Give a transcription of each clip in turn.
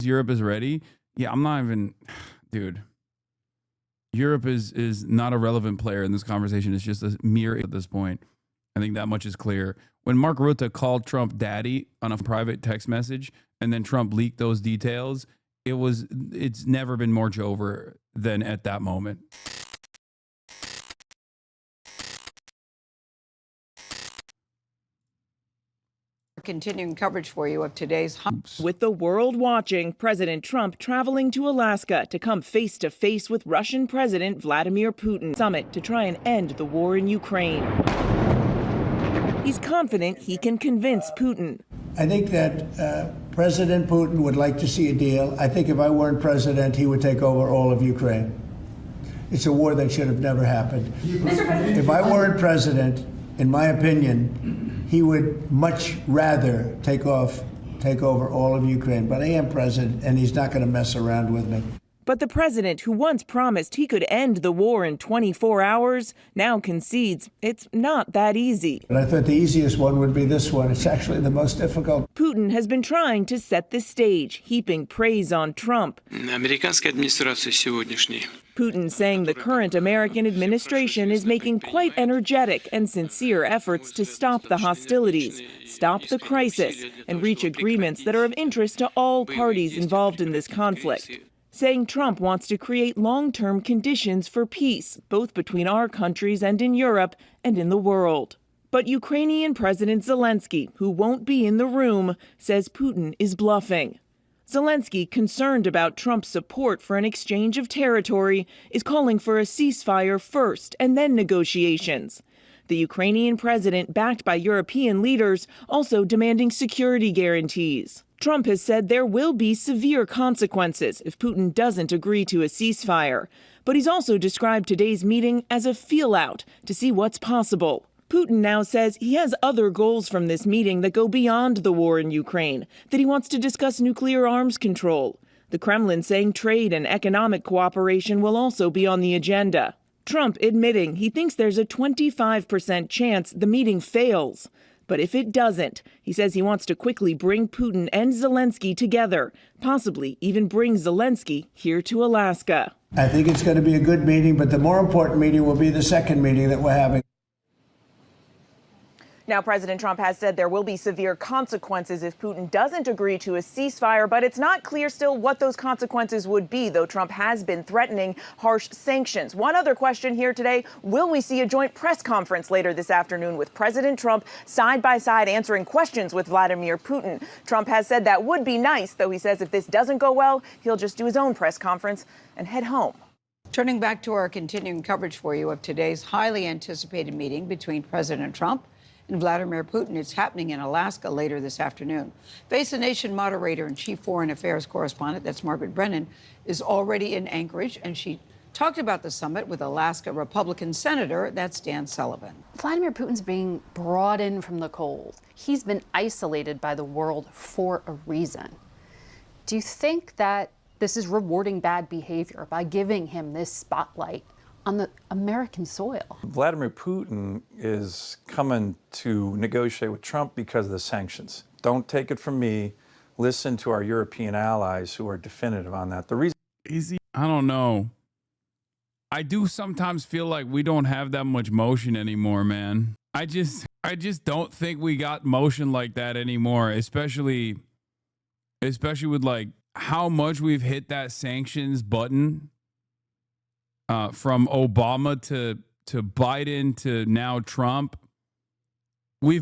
Europe is ready. Yeah, I'm not even, dude. Europe is not a relevant player in this conversation. It's just a mere at this point. I think that much is clear. When Mark Rutte called Trump daddy on a private text message and then Trump leaked those details, it's never been more Jover than at that moment. Continuing coverage for you of today's... With the world watching, President Trump traveling to Alaska to come face-to-face with Russian President Vladimir Putin. Summit to try and end the war in Ukraine. He's confident he can convince Putin. I think that President Putin would like to see a deal. I think if I weren't president, he would take over all of Ukraine. It's a war that should have never happened. If I weren't president, in my opinion, he would much rather take over all of Ukraine. But I am president, and he's not going to mess around with me. But the president, who once promised he could end the war in 24 hours, now concedes it's not that easy. But I thought the easiest one would be this one. It's actually the most difficult. Putin has been trying to set the stage, heaping praise on Trump. Putin saying the current American administration is making quite energetic and sincere efforts to stop the hostilities, stop the crisis, and reach agreements that are of interest to all parties involved in this conflict. Saying Trump wants to create long-term conditions for peace, both between our countries and in Europe and in the world. But Ukrainian President Zelensky, who won't be in the room, says Putin is bluffing. Zelensky, concerned about Trump's support for an exchange of territory, is calling for a ceasefire first and then negotiations. The Ukrainian president, backed by European leaders, also demanding security guarantees. Trump has said there will be severe consequences if Putin doesn't agree to a ceasefire. But he's also described today's meeting as a feel-out to see what's possible. Putin now says he has other goals from this meeting that go beyond the war in Ukraine, that he wants to discuss nuclear arms control. The Kremlin saying trade and economic cooperation will also be on the agenda. Trump admitting he thinks there's a 25% chance the meeting fails. But if it doesn't, he says he wants to quickly bring Putin and Zelensky together, possibly even bring Zelensky here to Alaska. I think it's going to be a good meeting, but the more important meeting will be the second meeting that we're having. Now, President Trump has said there will be severe consequences if Putin doesn't agree to a ceasefire, but it's not clear still what those consequences would be, though Trump has been threatening harsh sanctions. One other question here today, will we see a joint press conference later this afternoon with President Trump side by side answering questions with Vladimir Putin? Trump has said that would be nice, though he says if this doesn't go well, he'll just do his own press conference and head home. Turning back to our continuing coverage for you of today's highly anticipated meeting between President Trump and Vladimir Putin. It's happening in Alaska later this afternoon. Face the Nation moderator and chief foreign affairs correspondent, that's Margaret Brennan, is already in Anchorage, and she talked about the summit with Alaska Republican Senator, that's Dan Sullivan. Vladimir Putin's being brought in from the cold. He's been isolated by the world for a reason. Do you think that this is rewarding bad behavior by giving him this spotlight on the American soil? Vladimir Putin is coming to negotiate with Trump because of the sanctions. Don't take it from me. Listen to our European allies who are definitive on that. The reason I don't know. I do sometimes feel like we don't have that much motion anymore, man. I just don't think we got motion like that anymore, especially with like how much we've hit that sanctions button. From Obama to Biden to now Trump, we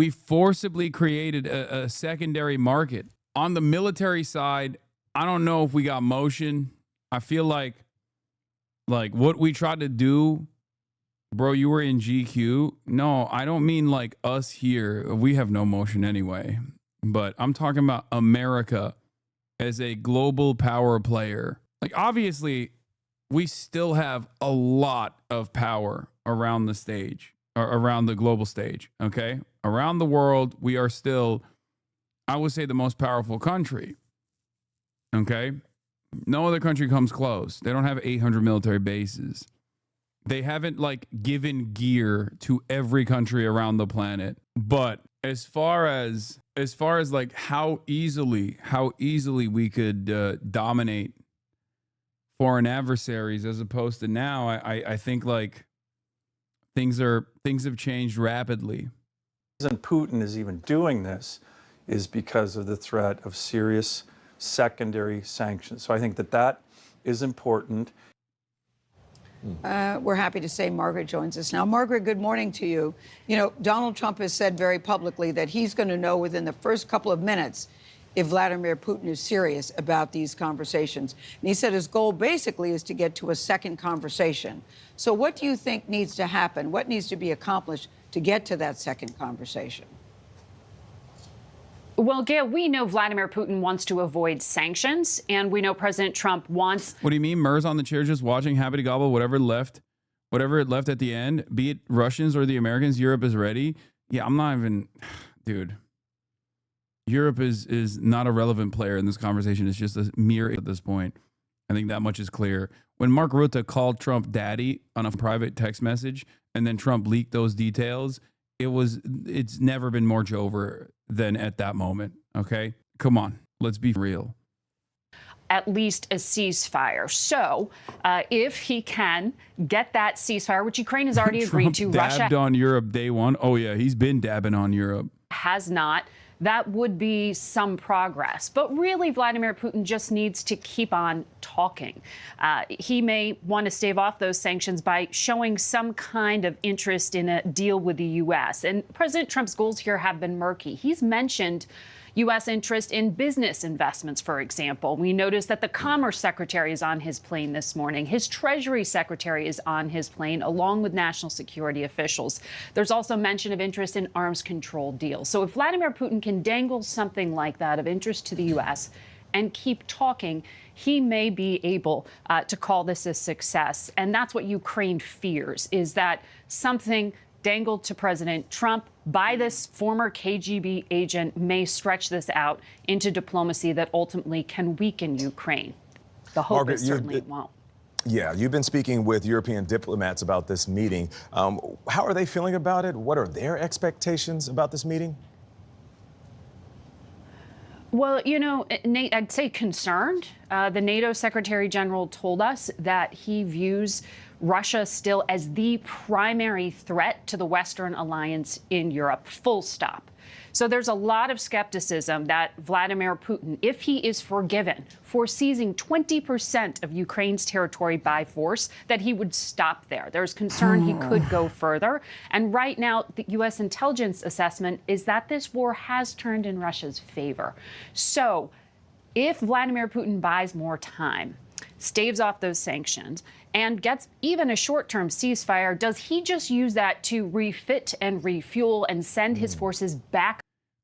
forcibly created a secondary market. On the military side, I don't know if we got motion. I feel like what we tried to do, bro, you were in GQ. No, I don't mean like us here. We have no motion anyway. But I'm talking about America as a global power player. Like, obviously, we still have a lot of power around the stage, or around the global stage, okay? Around the world, we are still, I would say, the most powerful country, okay? No other country comes close. They don't have 800 military bases. They haven't, like, given gear to every country around the planet. But as far as as far as like how easily we could dominate foreign adversaries as opposed to now, I think like things have changed rapidly. The reason Putin is even doing this is because of the threat of serious secondary sanctions. So I think that is important. We're happy to say Margaret joins us now. Margaret, good morning to you. You know, Donald Trump has said very publicly that he's going to know within the first couple of minutes if Vladimir Putin is serious about these conversations. And he said his goal basically is to get to a second conversation. So what do you think needs to happen? What needs to be accomplished to get to that second conversation? Well, Gail, we know Vladimir Putin wants to avoid sanctions, and we know President Trump wants... What do you mean? Murs on the chair just watching, happy to gobble whatever it left at the end, be it Russians or the Americans, Europe is ready. Yeah, I'm not even... Dude. Europe is not a relevant player in this conversation. It's just a mere at this point. I think that much is clear. When Mark Rutte called Trump daddy on a private text message, and then Trump leaked those details, it's never been more Jover than at that moment. Okay, come on, let's be real. At least a ceasefire. So if he can get that ceasefire, which Ukraine has already agreed to, Russia dabbed on Europe day one. Oh yeah, he's been dabbing on Europe. Has not. That would be some progress. But really, Vladimir Putin just needs to keep on talking. He may want to stave off those sanctions by showing some kind of interest in a deal with the U.S. And President Trump's goals here have been murky. He's mentioned U.S. interest in business investments, for example. We noticed that the Commerce Secretary is on his plane this morning. His Treasury Secretary is on his plane, along with national security officials. There's also mention of interest in arms control deals. So if Vladimir Putin can dangle something like that of interest to the U.S. and keep talking, he may be able to call this a success. And that's what Ukraine fears, is that something dangled to President Trump by this former KGB agent may stretch this out into diplomacy that ultimately can weaken Ukraine. The hope Margaret, is certainly it won't. Yeah, you've been speaking with European diplomats about this meeting. How are they feeling about it? What are their expectations about this meeting? Well, you know, Nate, I'd say concerned. The NATO Secretary General told us that he views Russia still as the primary threat to the Western alliance in Europe, full stop. So there's a lot of skepticism that Vladimir Putin, if he is forgiven for seizing 20% of Ukraine's territory by force, that he would stop there. There's concern he could go further. And right now, the U.S. intelligence assessment is that this war has turned in Russia's favor. So if Vladimir Putin buys more time, staves off those sanctions, and gets even a short-term ceasefire, does he just use that to refit and refuel and send his forces back?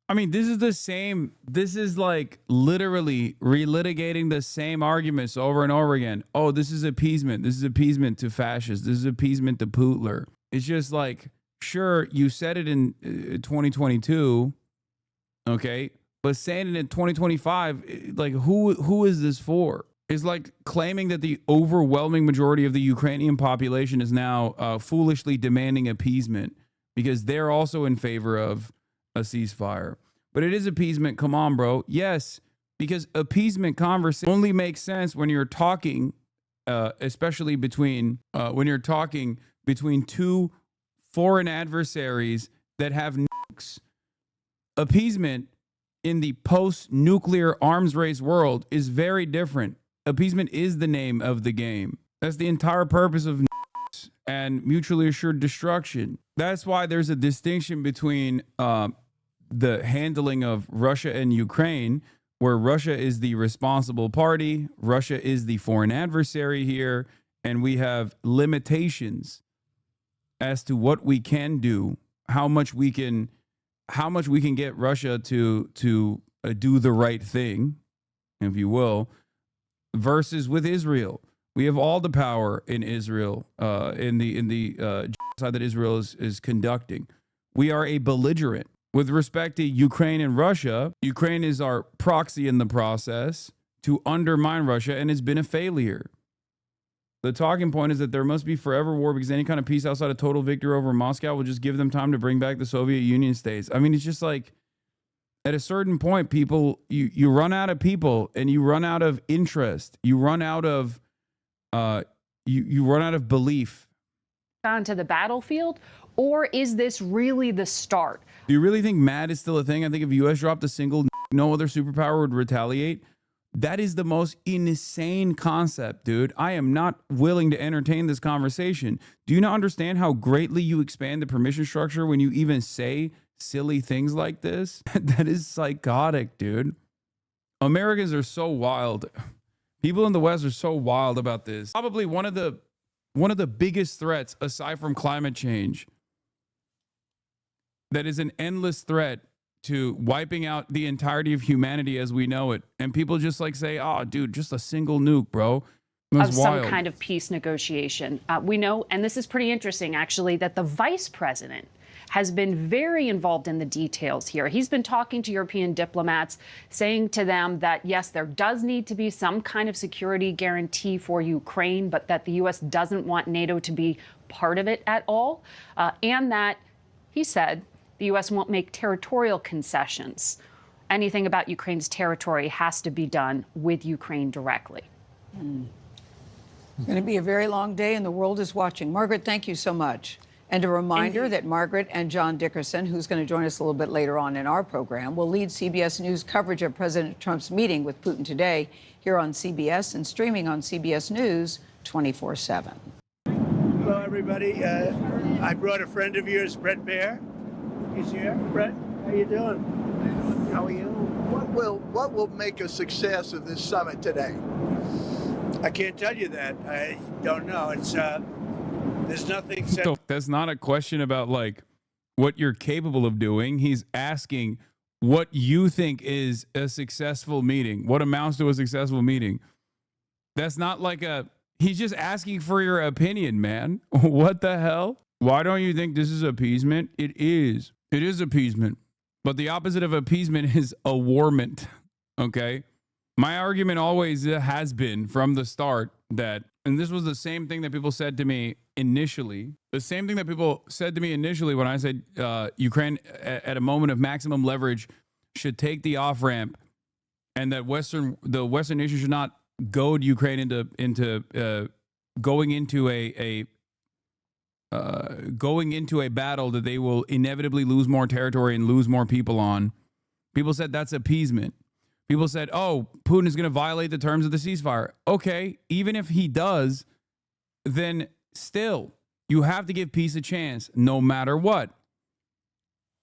I mean, this is the same. This is like literally relitigating the same arguments over and over again. Oh, this is appeasement. This is appeasement to fascists. This is appeasement to Putler. It's just like, sure, you said it in 2022, okay, but saying it in 2025, like, who is this for? Is like claiming that the overwhelming majority of the Ukrainian population is now foolishly demanding appeasement because they're also in favor of a ceasefire. But it is appeasement. Come on, bro. Yes, because appeasement conversation only makes sense when you're talking, especially between two foreign adversaries that have nukes. Appeasement in the post-nuclear arms race world is very different. Appeasement is the name of the game. That's the entire purpose of and mutually assured destruction. That's why there's a distinction between the handling of Russia and Ukraine, where Russia is the responsible party, Russia is the foreign adversary here, and we have limitations as to what we can do, how much we can get Russia to do the right thing, if you will. Versus with Israel, we have all the power in Israel, in the genocide that Israel is conducting. We are a belligerent with respect to Ukraine and Russia. Ukraine is our proxy in the process to undermine Russia and has been a failure. The talking point is that there must be forever war because any kind of peace outside of total victory over Moscow will just give them time to bring back the Soviet Union states. I mean, it's just like, At a certain point, people, you run out of people, and you run out of interest. You run out of you run out of belief. Onto the battlefield, or is this really the start? Do you really think mad is still a thing? I think if the U.S. dropped a single, no other superpower would retaliate. That is the most insane concept, dude. I am not willing to entertain this conversation. Do you not understand how greatly you expand the permission structure when you even say silly things like this? That is psychotic, dude. Americans are so wild. People in the West are so wild about this. Probably one of the biggest threats, aside from climate change, that is an endless threat to wiping out the entirety of humanity as we know it. And people just like say, oh, dude, just a single nuke, bro. That's of wild. Some kind of peace negotiation. We know, and this is pretty interesting, actually, that the vice president has been very involved in the details here. He's been talking to European diplomats, saying to them that, yes, there does need to be some kind of security guarantee for Ukraine, but that the U.S. doesn't want NATO to be part of it at all. And that, he said, the U.S. won't make territorial concessions. Anything about Ukraine's territory has to be done with Ukraine directly. It's going to be a very long day, and the world is watching. Margaret, thank you so much. And a reminder that Margaret and John Dickerson, who's going to join us a little bit later on in our program, will lead CBS News coverage of President Trump's meeting with Putin today here on CBS and streaming on CBS News 24/7. Hello, everybody. I brought a friend of yours, Brett Baer. He's here. Brett, how you doing? How are you? What will make a success of this summit today? I can't tell you that. I don't know. It's there's nothing said. So that's not a question about like what you're capable of doing. He's asking what you think is a successful meeting, what amounts to a successful meeting. That's not like he's just asking for your opinion, man. What the hell? Why don't you think this is appeasement? It is. It is appeasement. But the opposite of appeasement is awarment. Okay? My argument always has been from the start that, and this was the same thing that people said to me initially, the same thing that people said to me initially when I said Ukraine at a moment of maximum leverage should take the off-ramp, and that the Western nations should not goad Ukraine into going into a battle that they will inevitably lose more territory and lose more people on. People said that's appeasement. People said, oh, Putin is going to violate the terms of the ceasefire. Okay, even if he does, then still, you have to give peace a chance no matter what.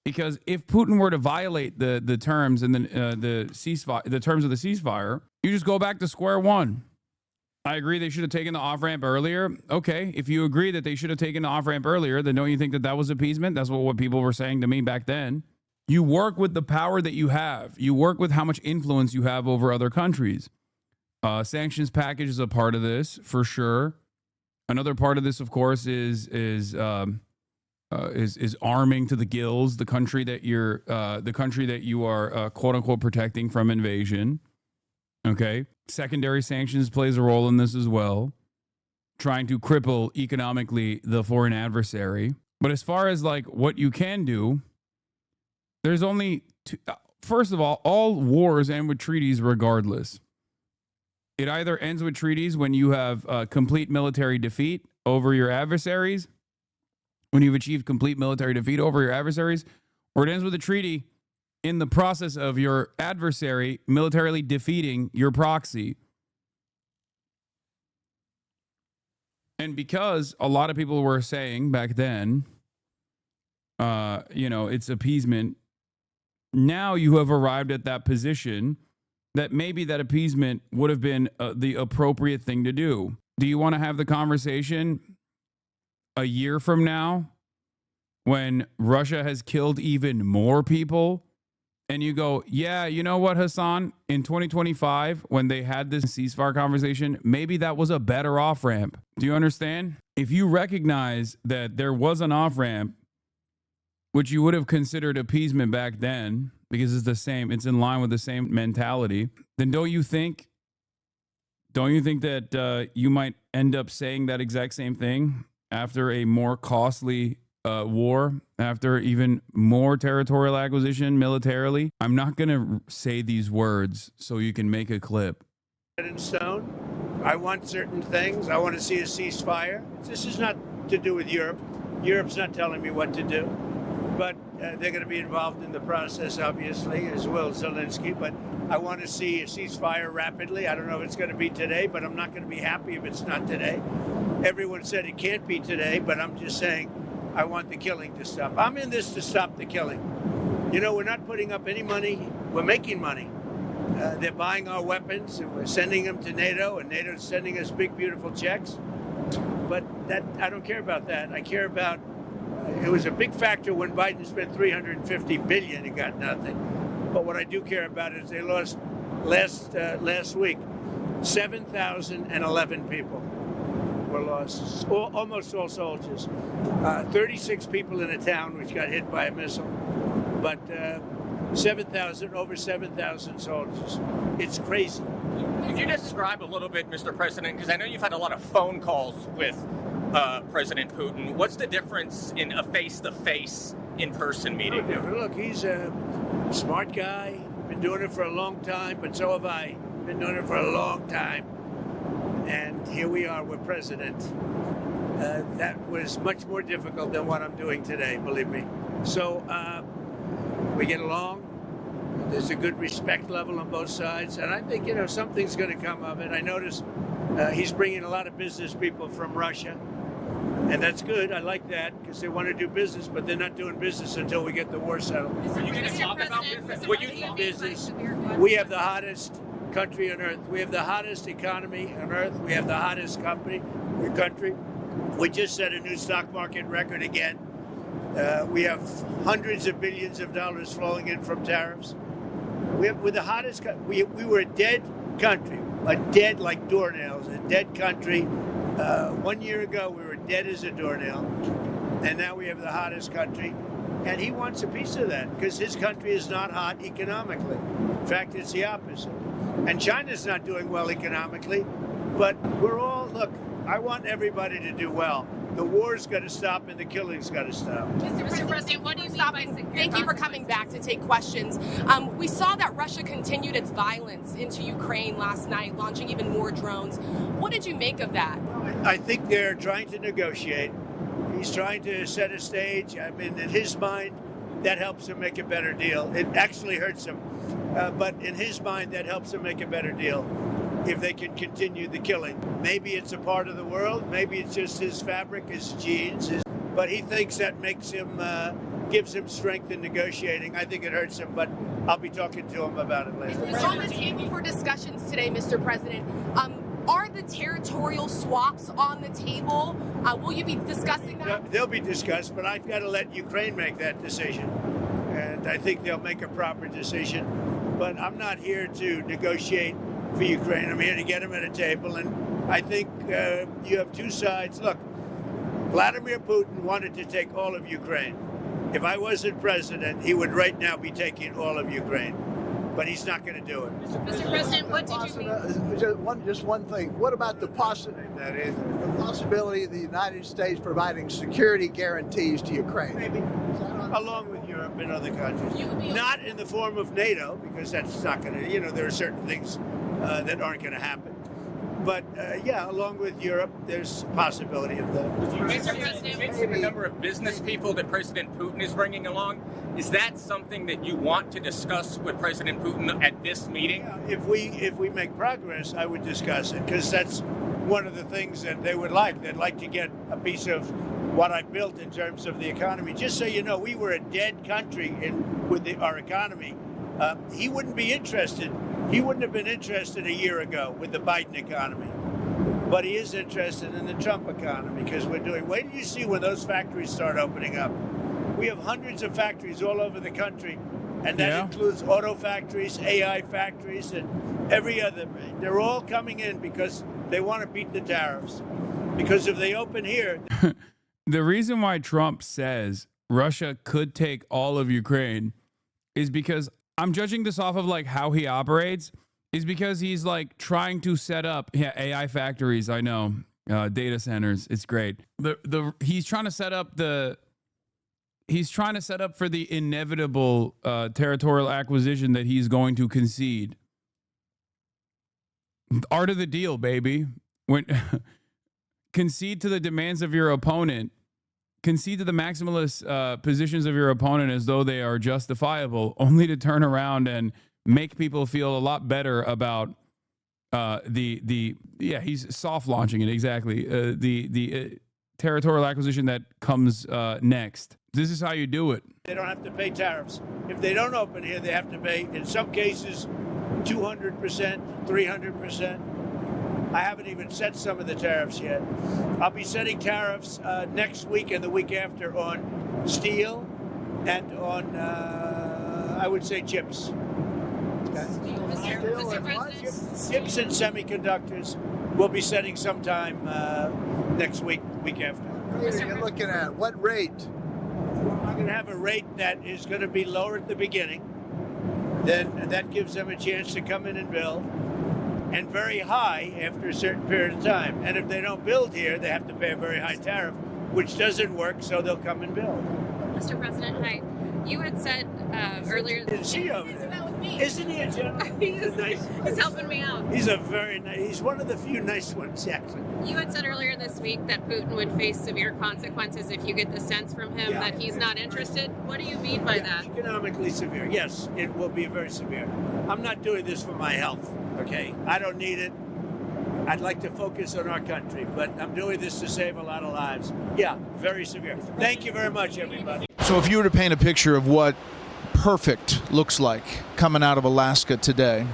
Because if Putin were to violate the terms and the ceasefire, the terms of the ceasefire, you just go back to square one. I agree they should have taken the off-ramp earlier. Okay, if you agree that they should have taken the off-ramp earlier, then don't you think that that was appeasement? That's what people were saying to me back then. You work with the power that you have. You work with how much influence you have over other countries. Sanctions package is a part of this, for sure. Another part of this, of course, is arming to the gills the country that you are quote unquote protecting from invasion. Okay, secondary sanctions plays a role in this as well, trying to cripple economically the foreign adversary. But as far as like what you can do, there's only two. First of all wars end with treaties regardless. It either ends with treaties when you have complete military defeat over your adversaries, when you've achieved complete military defeat over your adversaries, or it ends with a treaty in the process of your adversary militarily defeating your proxy. And because a lot of people were saying back then, it's appeasement, now you have arrived at that position that maybe that appeasement would have been the appropriate thing to do. Do you want to have the conversation a year from now when Russia has killed even more people? And you go, yeah, you know what, Hasan? In 2025, when they had this ceasefire conversation, maybe that was a better off-ramp. Do you understand? If you recognize that there was an off-ramp, which you would have considered appeasement back then, because it's the same, it's in line with the same mentality, then don't you think that you might end up saying that exact same thing after a more costly war, after even more territorial acquisition militarily. I'm not going to say these words so you can make a clip. In stone. I want certain things. I want to see a ceasefire. This is not to do with Europe. Europe's not telling me what to do. But they're going to be involved in the process, obviously, as well as Zelensky. But I want to see a ceasefire rapidly. I don't know if it's going to be today, but I'm not going to be happy if it's not today. Everyone said it can't be today, but I'm just saying I want the killing to stop. I'm in this to stop the killing. You know, we're not putting up any money. We're making money. They're buying our weapons, and we're sending them to NATO, and NATO's sending us big, beautiful checks. But that I don't care about that. I care about it was a big factor when Biden spent $350 billion and got nothing. But what I do care about is they lost last week 7,011 people were lost, almost all soldiers. 36 people in a town which got hit by a missile, but over 7,000 soldiers. It's crazy. Could you describe a little bit, Mr. President, because I know you've had a lot of phone calls with President Putin. What's the difference in a face-to-face, in-person meeting? Look, he's a smart guy, been doing it for a long time, but so have I. Been doing it for a long time. And here we are with President. That was much more difficult than what I'm doing today, believe me. So we get along. There's a good respect level on both sides. And I think, something's going to come of it. I noticed he's bringing a lot of business people from Russia. And that's good. I like that because they want to do business, but they're not doing business until we get the war settled. Are you going to talk about business? We have the hottest country on earth. We have the hottest economy on earth. We have the hottest country. We just set a new stock market record again. We have hundreds of billions of dollars flowing in from tariffs. We're the hottest. We were a dead country, like doornails, a dead country. 1 year ago, we were dead as a doornail, and now we have the hottest country. And he wants a piece of that because his country is not hot economically. In fact, it's the opposite. And China's not doing well economically, but look, I want everybody to do well. The war's got to stop and the killing's got to stop. Mr. President, what do you stop? Thank you for coming back to take questions. We saw that Russia continued its violence into Ukraine last night, launching even more drones. What did you make of that? I think they're trying to negotiate. He's trying to set a stage. I mean, in his mind, that helps him make a better deal. It actually hurts him. But in his mind, that helps him make a better deal if they can continue the killing. Maybe it's a part of the world. Maybe it's just his fabric, his genes. But he thinks that makes him, gives him strength in negotiating. I think it hurts him, but I'll be talking to him about it later. It's on the table for discussions today, Mr. President. Are the territorial swaps on the table? Will you be discussing that? They'll be discussed, but I've got to let Ukraine make that decision. And I think they'll make a proper decision. But I'm not here to negotiate for Ukraine. I'm here to get them at a table. And I think you have two sides. Look, Vladimir Putin wanted to take all of Ukraine. If I wasn't president, he would right now be taking all of Ukraine. But he's not going to do it. Mr. President, what did you mean? Just one thing. What about the possibility of the United States providing security guarantees to Ukraine? Maybe. Along with Europe and other countries. Not in the form of NATO, because that's not going to, there are certain things that aren't going to happen. But, along with Europe, there's a possibility of that. Mr. President, the number of business people that President Putin is bringing along, is that something that you want to discuss with President Putin at this meeting? If we make progress, I would discuss it, because that's one of the things that they would like. They'd like to get a piece of what I built in terms of the economy. Just so you know, we were a dead country with our economy. He wouldn't be interested. He wouldn't have been interested a year ago with the Biden economy. But he is interested in the Trump economy because wait till you see when those factories start opening up. We have hundreds of factories all over the country, and that includes auto factories, AI factories, and every other. They're all coming in because they want to beat the tariffs. Because if they open here... The reason why Trump says Russia could take all of Ukraine is because I'm judging this off of how he operates is because he's trying to set up AI factories. I know data centers. It's great. He's trying to set up the he's trying to set up for the inevitable territorial acquisition that he's going to concede. Art of the deal, baby. When concede to the demands of your opponent, concede to the maximalist positions of your opponent as though they are justifiable, only to turn around and make people feel a lot better about he's soft launching it, exactly. The territorial acquisition that comes next. This is how you do it. They don't have to pay tariffs. If they don't open here, they have to pay, in some cases, 200%, 300%. I haven't even set some of the tariffs yet. I'll be setting tariffs next week and the week after on steel and on, I would say, chips. Okay. Chips and semiconductors we'll be setting sometime next week, week after. What are you looking at? What rate? I'm going to have a rate that is going to be lower at the beginning. Then that gives them a chance to come in and build. And very high after a certain period of time. And if they don't build here, they have to pay a very high tariff, which doesn't work, so they'll come and build. Mr. President, hi. You had said earlier... Is he over there? Isn't he a gentleman? He's helping me out. He's a very nice... He's one of the few nice ones, actually. You had said earlier this week that Putin would face severe consequences if you get the sense from him that he's not interested. What do you mean by that? Economically severe. Yes, it will be very severe. I'm not doing this for my health, okay? I don't need it. I'd like to focus on our country, but I'm doing this to save a lot of lives. Yeah, very severe. Thank you very much, everybody. So if you were to paint a picture of what perfect looks like coming out of Alaska today,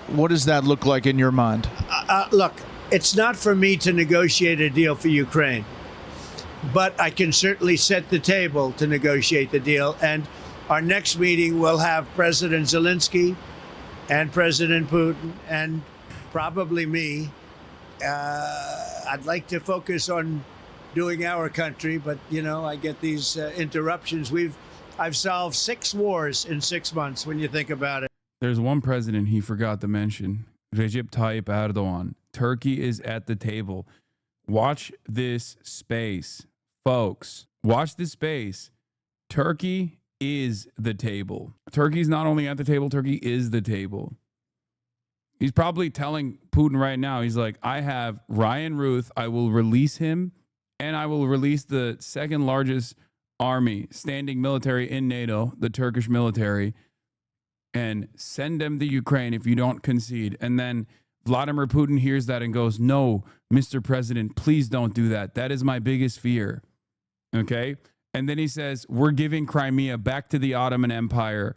what does that look like in your mind? Look, it's not for me to negotiate a deal for Ukraine, but I can certainly set the table to negotiate the deal. And our next meeting will have President Zelensky and President Putin and probably me. I'd like to focus on doing our country, but you know, I get these interruptions. I've solved 6 wars in 6 months when you think about it. There's one president he forgot to mention, Recep Tayyip Erdogan. Turkey is at the table. Watch this space, folks. Watch this space. Turkey is the table. Turkey's not only at the table, Turkey is the table. He's probably telling Putin right now, he's like, I have Ryan Ruth. I will release him, and I will release the second largest army, standing military in NATO, the Turkish military, and send them to Ukraine if you don't concede. And then Vladimir Putin hears that and goes, no, Mr. President, please don't do that. That is my biggest fear. Okay? And then he says, we're giving Crimea back to the Ottoman Empire.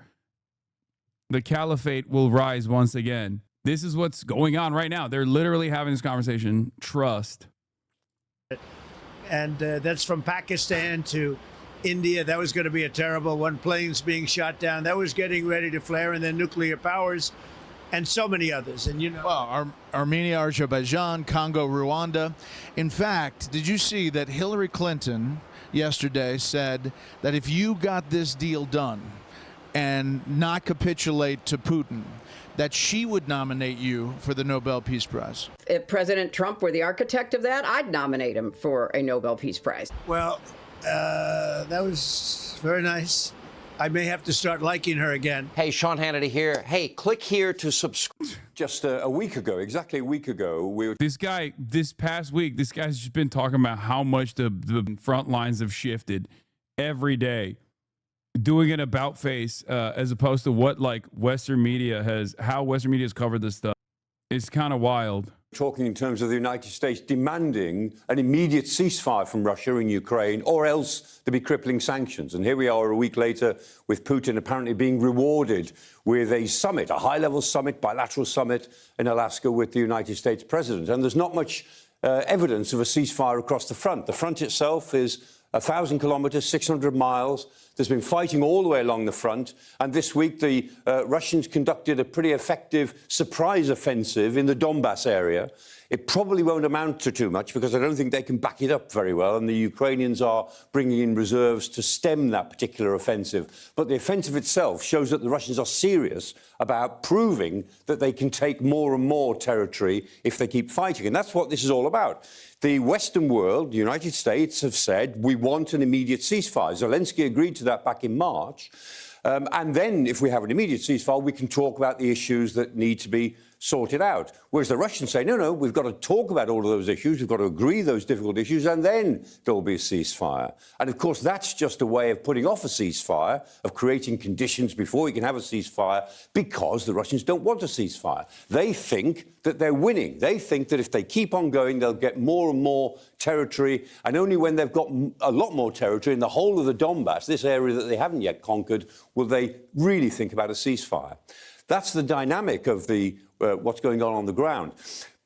The caliphate will rise once again. This is what's going on right now. They're literally having this conversation. Trust. And that's from Pakistan to India. That was going to be a terrible one. Planes being shot down. That was getting ready to flare. And then nuclear powers and so many others. And, you know. Well, Armenia, Azerbaijan, Congo, Rwanda. In fact, did you see that Hillary Clinton yesterday said that if you got this deal done and not capitulate to Putin, that she would nominate you for the Nobel Peace Prize? If President Trump were the architect of that, I'd nominate him for a Nobel Peace Prize. Well, that was very nice. I may have to start liking her again. Hey, Sean Hannity here. Hey, click here to subscribe. Just a week ago, exactly a week ago, this past week, this guy's just been talking about how much the front lines have shifted every day. Doing an about face as opposed to what like Western media has covered this stuff. It's kind of wild. Talking in terms of the United States demanding an immediate ceasefire from Russia in Ukraine, or else there be crippling sanctions. And here we are a week later with Putin apparently being rewarded with a summit, a high-level summit, bilateral summit in Alaska with the United States president. And there's not much evidence of a ceasefire across the front. The front itself is 1,000 kilometers, 600 miles. There's been fighting all the way along the front. And this week, the Russians conducted a pretty effective surprise offensive in the Donbass area. It probably won't amount to too much because I don't think they can back it up very well. And the Ukrainians are bringing in reserves to stem that particular offensive. But the offensive itself shows that the Russians are serious about proving that they can take more and more territory if they keep fighting. And that's what this is all about. The Western world, the United States, have said we want an immediate ceasefire. Zelensky agreed to that back in March. And then if we have an immediate ceasefire, we can talk about the issues that need to be sorted out. Whereas the Russians say, no, we've got to talk about all of those issues, we've got to agree those difficult issues, and then there will be a ceasefire. And of course, that's just a way of putting off a ceasefire, of creating conditions before you can have a ceasefire, because the Russians don't want a ceasefire. They think that they're winning. They think that if they keep on going, they'll get more and more territory, and only when they've got a lot more territory in the whole of the Donbass, this area that they haven't yet conquered, will they really think about a ceasefire. That's the dynamic of what's going on the ground.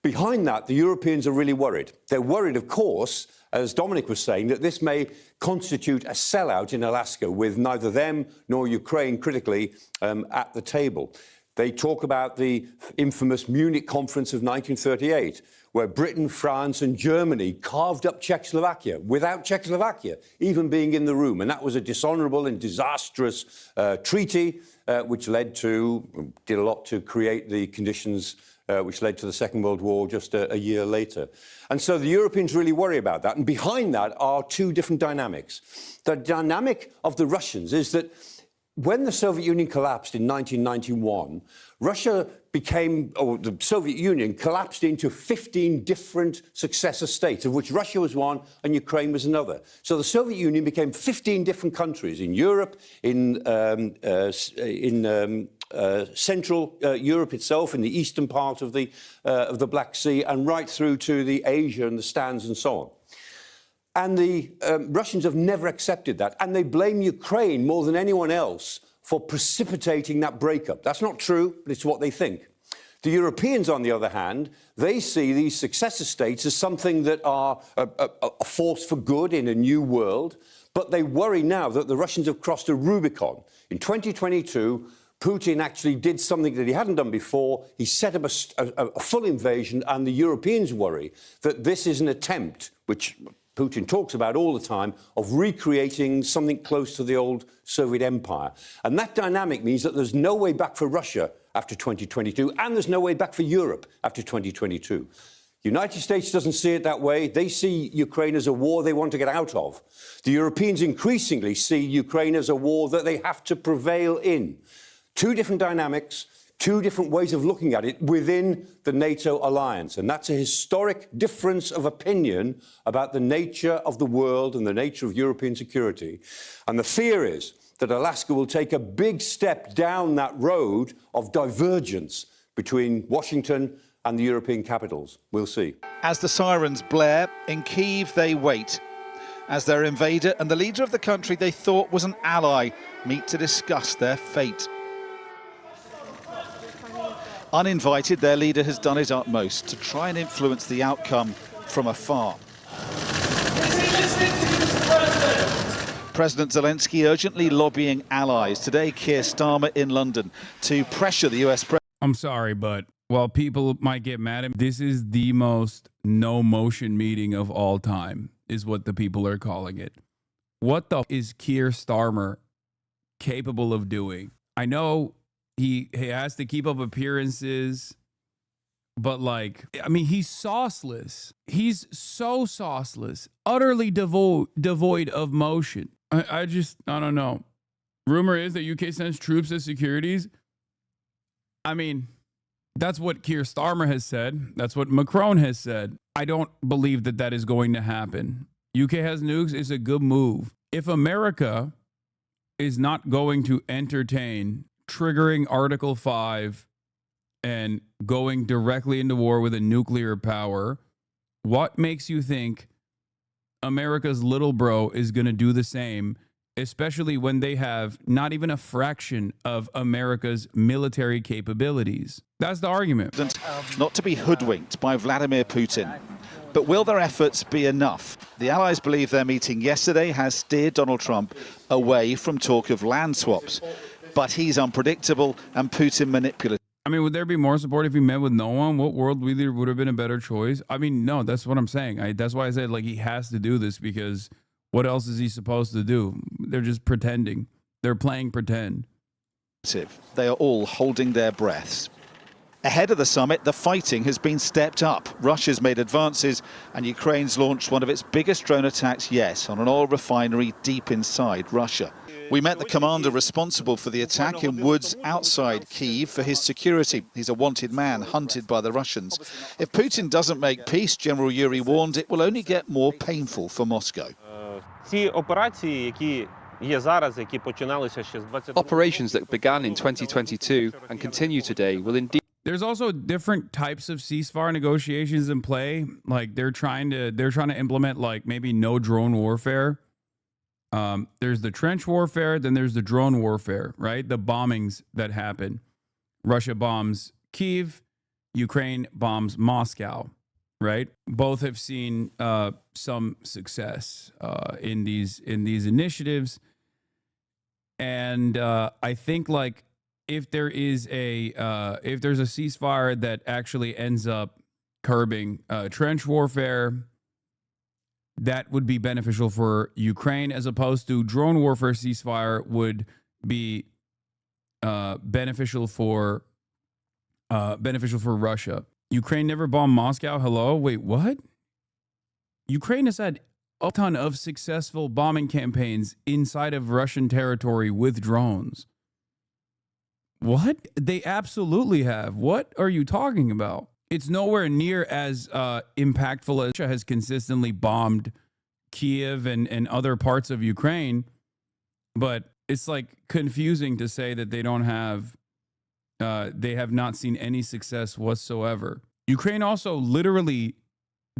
Behind that, the Europeans are really worried. They're worried, of course, as Dominic was saying, that this may constitute a sellout in Alaska with neither them nor Ukraine critically at the table. They talk about the infamous Munich conference of 1938, where Britain, France and Germany carved up Czechoslovakia without Czechoslovakia even being in the room. And that was a dishonourable and disastrous treaty, which did a lot to create the conditions which led to the Second World War just a year later. And so the Europeans really worry about that. And behind that are two different dynamics. The dynamic of the Russians is that when the Soviet Union collapsed in 1991, the Soviet Union collapsed into 15 different successor states, of which Russia was one and Ukraine was another. So the Soviet Union became 15 different countries in Europe, in Central Europe itself, in the eastern part of the Black Sea, and right through to the Asia and the Stans and so on. And the Russians have never accepted that. And they blame Ukraine more than anyone else for precipitating that breakup. That's not true, but it's what they think. The Europeans, on the other hand, they see these successor states as something that are a force for good in a new world. But they worry now that the Russians have crossed a Rubicon. In 2022, Putin actually did something that he hadn't done before. He set up a full invasion, and the Europeans worry that this is an attempt, which Putin talks about all the time, of recreating something close to the old Soviet empire. And that dynamic means that there's no way back for Russia after 2022, and there's no way back for Europe after 2022. The United States doesn't see it that way. They see Ukraine as a war they want to get out of. The Europeans increasingly see Ukraine as a war that they have to prevail in. Two different dynamics, two different ways of looking at it within the NATO alliance. And that's a historic difference of opinion about the nature of the world and the nature of European security. And the fear is that Alaska will take a big step down that road of divergence between Washington and the European capitals. We'll see. As the sirens blare, in Kyiv they wait, as their invader and the leader of the country they thought was an ally meet to discuss their fate. Uninvited, their leader has done his utmost to try and influence the outcome from afar. President Zelensky urgently lobbying allies. Today, Keir Starmer in London to pressure the US president. I'm sorry, but while people might get mad at me, this is the most no-motion meeting of all time, is what the people are calling it. What the is Keir Starmer capable of doing? I know he has to keep up appearances, but he's sauceless. He's so sauceless, utterly devoid of motion. I don't know. Rumor is that UK sends troops as securities. I mean, that's what Keir Starmer has said. That's what Macron has said. I don't believe that is going to happen. UK has nukes is a good move. If America is not going to entertain triggering Article 5 and going directly into war with a nuclear power, what makes you think America's little bro is going to do the same, especially when they have not even a fraction of America's military capabilities? That's the argument. Not to be hoodwinked by Vladimir Putin, But will their efforts be enough? The Allies believe their meeting yesterday has steered Donald Trump away from talk of land swaps. But he's unpredictable and Putin manipulative. I mean, would there be more support if he met with no one? What world leader would have been a better choice? I mean, no, that's what I'm saying. That's why I said, like, he has to do this, because what else is he supposed to do? They're just pretending. They're playing pretend. They are all holding their breaths. Ahead of the summit, the fighting has been stepped up. Russia's made advances and Ukraine's launched one of its biggest drone attacks yet on an oil refinery deep inside Russia. We met the commander responsible for the attack in woods outside Kyiv for his security. He's a wanted man hunted by the Russians. If Putin doesn't make peace, General Yuri warned, it will only get more painful for Moscow. Operations that began in 2022 and continue today will indeed. There's also different types of ceasefire negotiations in play. Like they're trying to implement like maybe no drone warfare. There's the trench warfare, then there's the drone warfare, right? The bombings that happen. Russia bombs Kyiv, Ukraine bombs Moscow, right? Both have seen some success in these initiatives. And I think like if there's a ceasefire that actually ends up curbing trench warfare, that would be beneficial for Ukraine, as opposed to drone warfare ceasefire would be beneficial for Russia. Ukraine never bombed Moscow. Hello? Wait, what? Ukraine has had a ton of successful bombing campaigns inside of Russian territory with drones. What? They absolutely have. What are you talking about? It's nowhere near as impactful as Russia has consistently bombed Kyiv and other parts of Ukraine. But it's like confusing to say that they have not seen any success whatsoever. Ukraine also literally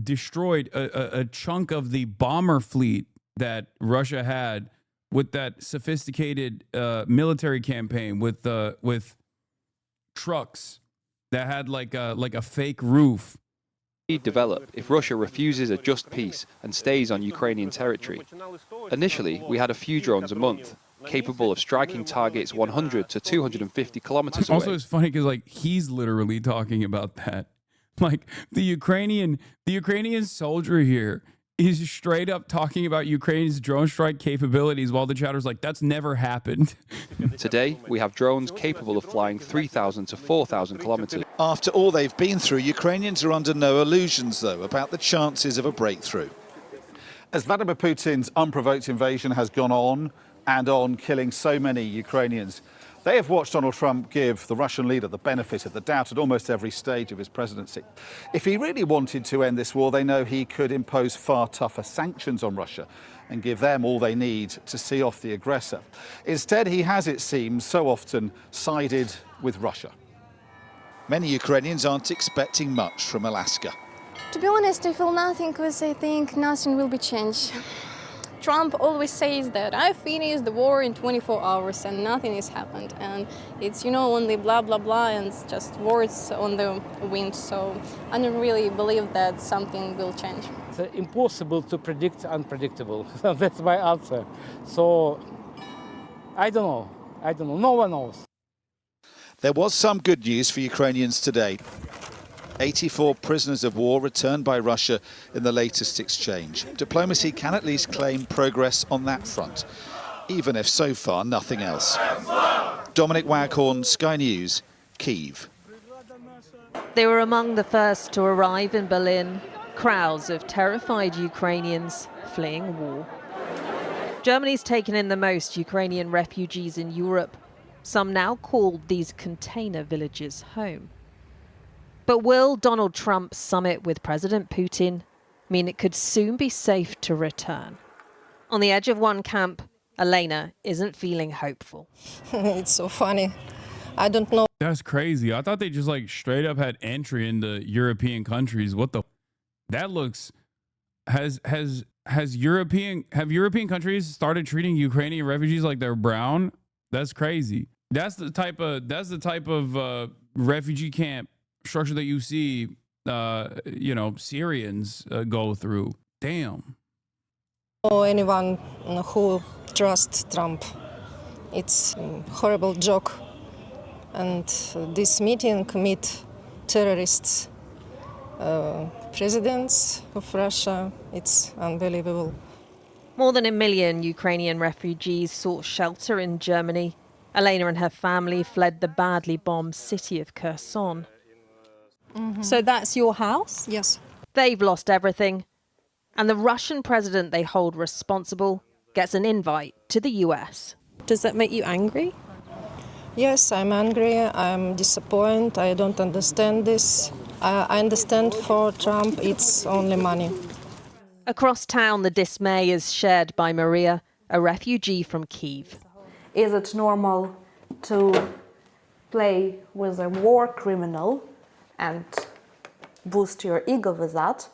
destroyed a chunk of the bomber fleet that Russia had with that sophisticated military campaign with trucks that had like a fake roof. Develop if Russia refuses a just peace and stays on Ukrainian territory. Initially, we had a few drones a month, capable of striking targets 100 to 250 kilometers away. Also, it's funny because like he's literally talking about that. Like the Ukrainian soldier here is straight up talking about Ukraine's drone strike capabilities, while the chatter's like, that's never happened. Today, we have drones capable of flying 3,000 to 4,000 kilometers. After all they've been through, Ukrainians are under no illusions, though, about the chances of a breakthrough. As Vladimir Putin's unprovoked invasion has gone on and on, killing so many Ukrainians, they have watched Donald Trump give the Russian leader the benefit of the doubt at almost every stage of his presidency. If he really wanted to end this war, they know he could impose far tougher sanctions on Russia and give them all they need to see off the aggressor. Instead, he has, it seems, so often sided with Russia. Many Ukrainians aren't expecting much from Alaska. To be honest, I feel nothing because I think nothing will be changed. Trump always says that I finished the war in 24 hours and nothing has happened. And it's, only blah, blah, blah, and it's just words on the wind. So I don't really believe that something will change. It's impossible to predict unpredictable. That's my answer. So I don't know. No one knows. There was some good news for Ukrainians today. 84 prisoners of war returned by Russia in the latest exchange. Diplomacy can at least claim progress on that front, even if so far nothing else. Dominic Waghorn, Sky News, Kyiv. They were among the first to arrive in Berlin, crowds of terrified Ukrainians fleeing war. Germany's taken in the most Ukrainian refugees in Europe. Some now call these container villages home. But will Donald Trump's summit with President Putin mean it could soon be safe to return? On the edge of one camp, Elena isn't feeling hopeful. It's so funny. I don't know. That's crazy. I thought they just like straight up had entry into European countries. What the? That looks. Have European countries started treating Ukrainian refugees like they're brown? That's crazy. That's the type of refugee camp structure that you see you know, Syrians go through. Damn. Or anyone who trusts Trump. It's a horrible joke. And this meeting meet terrorists, presidents of Russia. It's unbelievable. More than 1 million Ukrainian refugees sought shelter in Germany. Elena and her family fled the badly bombed city of Kherson. So that's your house? Yes. They've lost everything. And the Russian president they hold responsible gets an invite to the US. Does that make you angry? Yes, I'm angry. I'm disappointed. I don't understand this. I understand for Trump it's only money. Across town, the dismay is shared by Maria, a refugee from Kyiv. Is it normal to play with a war criminal and boost your ego with that?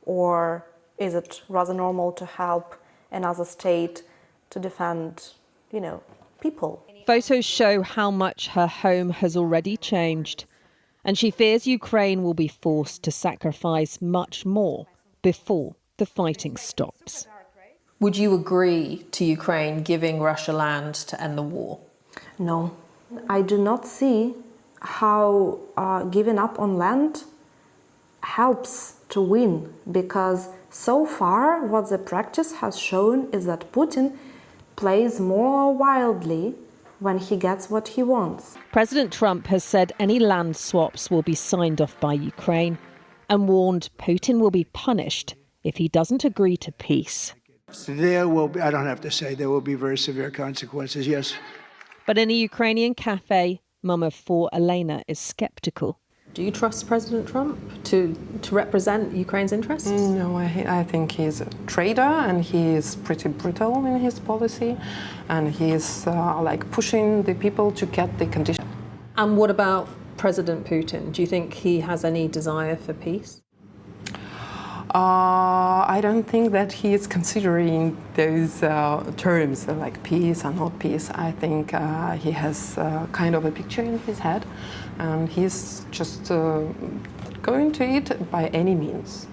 Or is it rather normal to help another state to defend, you know, people? Photos show how much her home has already changed, and she fears Ukraine will be forced to sacrifice much more before the fighting stops. Would you agree to Ukraine giving Russia land to end the war? No, I do not see how giving up on land helps to win, because so far what the practice has shown is that Putin plays more wildly when he gets what he wants. President Trump has said any land swaps will be signed off by Ukraine and warned Putin will be punished if he doesn't agree to peace. There will be, I don't have to say, there will be very severe consequences, yes. But in a Ukrainian cafe, Mum of 4 Elena is skeptical. Do you trust President Trump to represent Ukraine's interests? No, I think he's a traitor, and he is pretty brutal in his policy, and he is like pushing the people to get the conditions. And what about President Putin? Do you think he has any desire for peace? I don't think that he is considering those terms like peace and not peace. I think he has kind of a picture in his head, and he's just going to it by any means.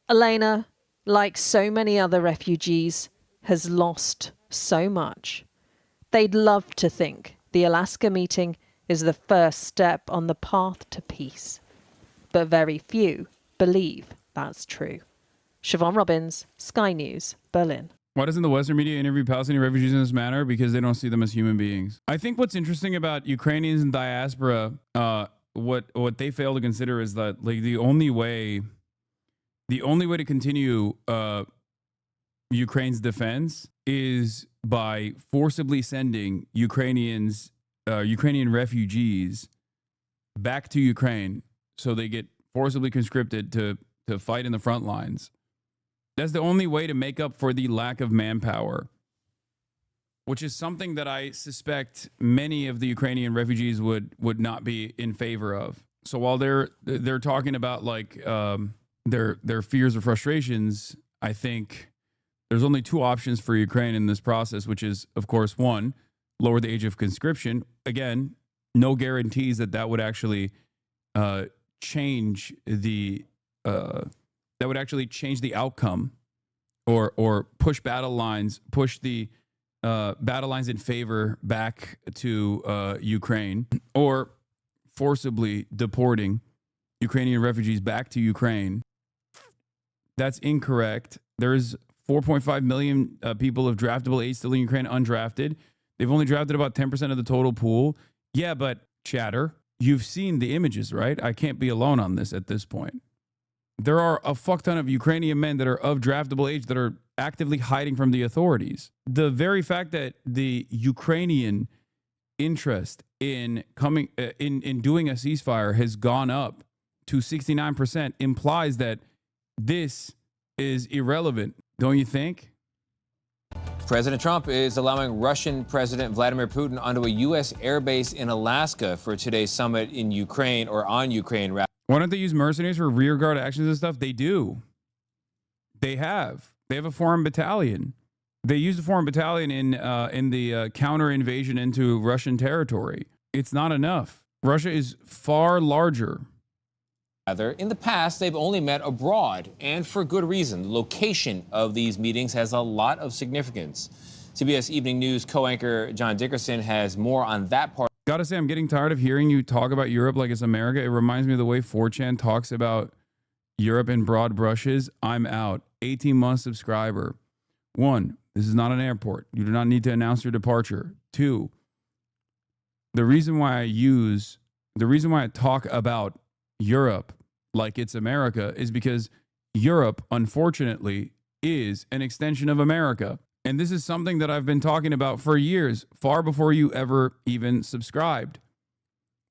Elena, like so many other refugees, has lost so much. They'd love to think the Alaska meeting is the first step on the path to peace. But very few believe that's true. Siobhan Robbins, Sky News, Berlin. Why doesn't the Western media interview Palestinian refugees in this manner? Because they don't see them as human beings. I think what's interesting about Ukrainians in diaspora, what they fail to consider is that like the only way to continue Ukraine's defense is by forcibly sending Ukrainian refugees back to Ukraine so they get forcibly conscripted to fight in the front lines. That's the only way to make up for the lack of manpower, which is something that I suspect many of the Ukrainian refugees would not be in favor of. So while they're talking about like their fears or frustrations, I think there's only 2 options for Ukraine in this process, which is, of course, 1, lower the age of conscription. Again, no guarantees that would actually change the outcome or push battle lines, push the battle lines in favor back to Ukraine, or forcibly deporting Ukrainian refugees back to Ukraine. That's incorrect. There's 4.5 million people of draftable age still in Ukraine undrafted. They've only drafted about 10% of the total pool. Yeah, but chatter, you've seen the images, right? I can't be alone on this at this point. There are a fuck ton of Ukrainian men that are of draftable age that are actively hiding from the authorities. The very fact that the Ukrainian interest in coming in doing a ceasefire has gone up to 69% implies that this is irrelevant, don't you think? President Trump is allowing Russian President Vladimir Putin onto a U.S. airbase in Alaska for today's summit in Ukraine, or on Ukraine, rather. Why don't they use mercenaries for rearguard actions and stuff? They do. They have a foreign battalion. They used a foreign battalion in the counter invasion into Russian territory. It's not enough. Russia is far larger In the past, they've only met abroad, and for good reason. The location of these meetings has a lot of significance. CBS Evening News co-anchor John Dickerson has more on that part. Gotta say, I'm getting tired of hearing you talk about Europe like it's America. It reminds me of the way 4chan talks about Europe in broad brushes. I'm out. 18-month subscriber. 1, this is not an airport. You do not need to announce your departure. 2, the reason why I talk about Europe like it's America is because Europe, unfortunately, is an extension of America. And this is something that I've been talking about for years, far before you ever even subscribed.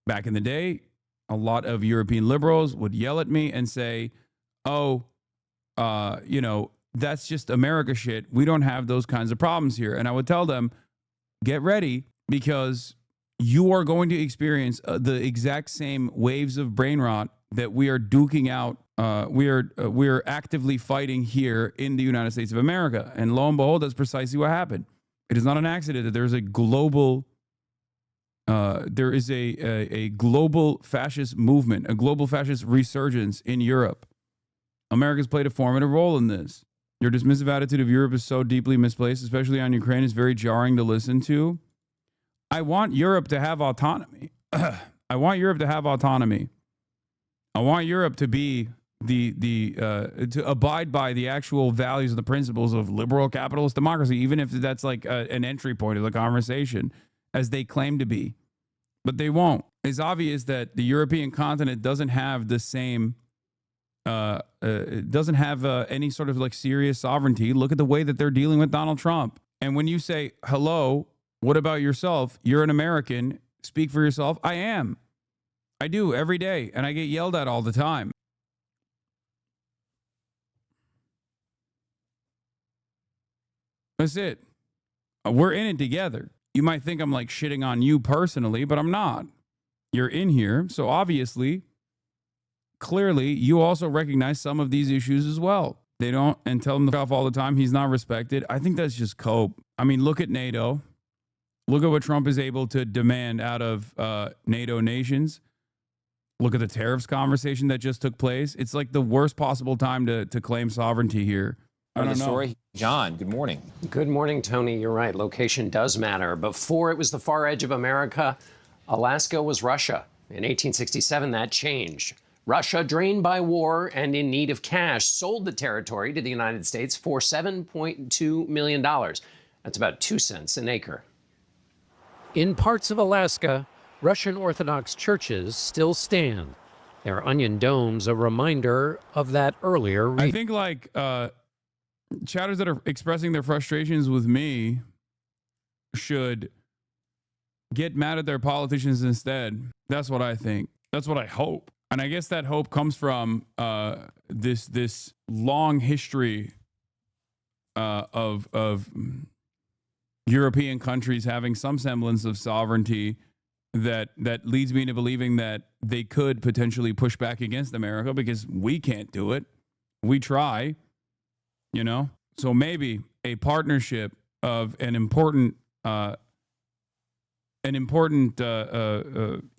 Back in the day, a lot of European liberals would yell at me and say, that's just America shit. We don't have those kinds of problems here. And I would tell them, get ready, because you are going to experience the exact same waves of brain rot that we are duking out. We are actively fighting here in the United States of America. And lo and behold, that's precisely what happened. It is not an accident that there's a global, there is a global fascist movement, a global fascist resurgence in Europe. America's played a formative role in this. Your dismissive attitude of Europe is so deeply misplaced, especially on Ukraine. It's very jarring to listen to. I want Europe to have autonomy. I want Europe to have autonomy. I want Europe to be to abide by the actual values and the principles of liberal capitalist democracy, even if that's like an entry point of the conversation, as they claim to be. But they won't. It's obvious that the European continent doesn't have the same, doesn't have any sort of like serious sovereignty. Look at the way that they're dealing with Donald Trump. And when you say, hello, what about yourself? You're an American. Speak for yourself. I am. I do every day, and I get yelled at all the time. That's it. We're in it together. You might think I'm like shitting on you personally, but I'm not. You're in here, so obviously, clearly, you also recognize some of these issues as well. They don't, and tell him to off all the time. He's not respected. I think that's just cope. I mean, look at NATO. Look at what Trump is able to demand out of NATO nations. Look at the tariffs conversation that just took place. It's like the worst possible time to claim sovereignty here. I don't know. Story. John, good morning. Good morning, Tony. You're right. Location does matter. Before it was the far edge of America, Alaska was Russia. In 1867, that changed. Russia, drained by war and in need of cash, sold the territory to the United States for $7.2 million. That's about 2 cents an acre. In parts of Alaska, Russian Orthodox churches still stand. Their onion domes a reminder of that earlier. I think like chatters that are expressing their frustrations with me should get mad at their politicians instead. That's what I think. That's what I hope. And I guess that hope comes from this long history of European countries having some semblance of sovereignty that leads me to believing that they could potentially push back against America because we can't do it. We try, you know? So maybe a partnership of an important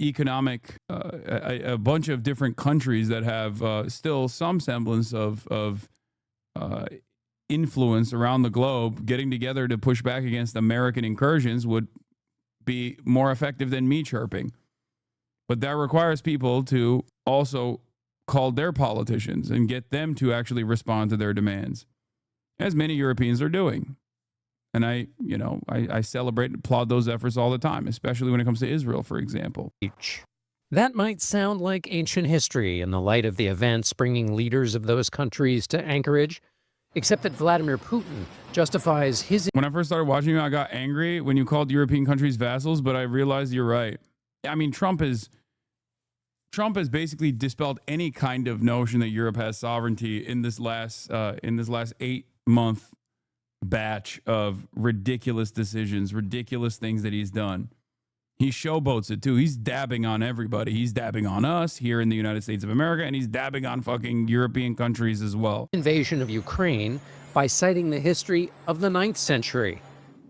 economic, a bunch of different countries that have still some semblance of influence around the globe, getting together to push back against American incursions would be more effective than me chirping. But that requires people to also call their politicians and get them to actually respond to their demands, as many Europeans are doing. And I celebrate and applaud those efforts all the time, especially when it comes to Israel, for example. That might sound like ancient history in the light of the events bringing leaders of those countries to Anchorage, except that Vladimir Putin justifies his... When I first started watching you, I got angry when you called European countries vassals, but I realized you're right. I mean, Trump has basically dispelled any kind of notion that Europe has sovereignty in this last 8-month batch of ridiculous decisions, ridiculous things that he's done. He showboats it too. He's dabbing on everybody. He's dabbing on us here in the United States of America, and he's dabbing on fucking European countries as well. Invasion of Ukraine by citing the history of the 9th century.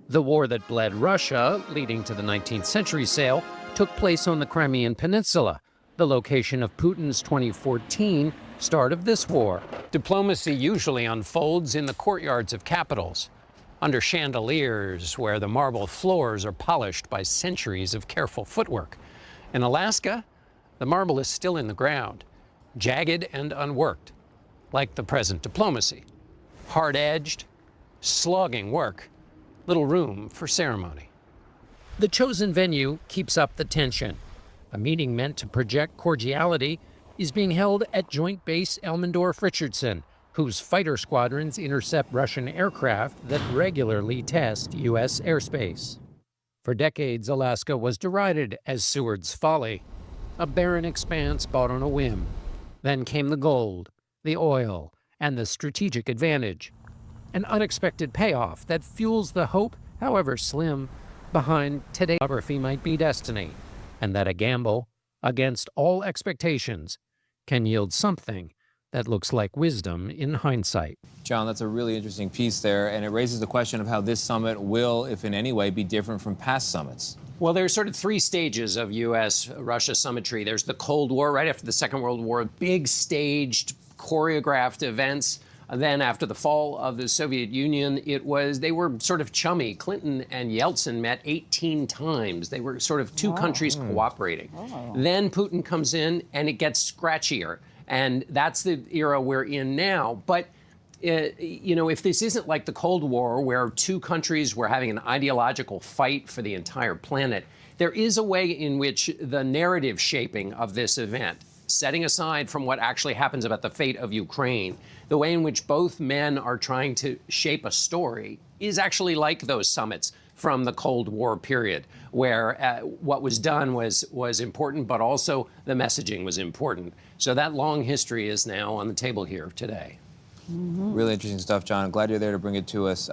The war that bled Russia, leading to the 19th century sale, took place on the Crimean Peninsula. the location of Putin's 2014 start of this war. Diplomacy usually unfolds in the courtyards of capitals, under chandeliers where the marble floors are polished by centuries of careful footwork. In Alaska, the marble is still in the ground, jagged and unworked, like the present diplomacy. Hard-edged, slogging work, little room for ceremony. The chosen venue keeps up the tension. A meeting meant to project cordiality is being held at Joint Base Elmendorf-Richardson, whose fighter squadrons intercept Russian aircraft that regularly test U.S. airspace. For decades, Alaska was derided as Seward's Folly, a barren expanse bought on a whim. Then came the gold, the oil, and the strategic advantage. An unexpected payoff that fuels the hope, however slim, behind today's geography might be destiny, and that a gamble against all expectations can yield something that looks like wisdom in hindsight. John, that's a really interesting piece there, and it raises the question of how this summit will, if in any way, be different from past summits. Well, there's sort of three stages of U.S.-Russia symmetry. There's the Cold War, right after the Second World War, big staged, choreographed events. Then after the fall of the Soviet Union, they were sort of chummy. Clinton and Yeltsin met 18 times. They were sort of two countries cooperating. Then Putin comes in and it gets scratchier. And that's the era we're in now. But, if this isn't like the Cold War, where two countries were having an ideological fight for the entire planet, there is a way in which the narrative shaping of this event, setting aside from what actually happens about the fate of Ukraine, the way in which both men are trying to shape a story is actually like those summits from the Cold War period, where what was done was important, but also the messaging was important. So that long history is now on the table here today. Really interesting stuff, John. I'm glad you're there to bring it to us.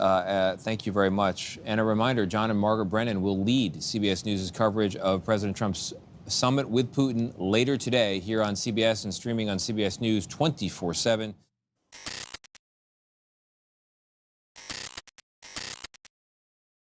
Thank you very much. And a reminder, John and Margaret Brennan will lead CBS News' coverage of President Trump's summit with Putin later today here on CBS and streaming on CBS News 24/7.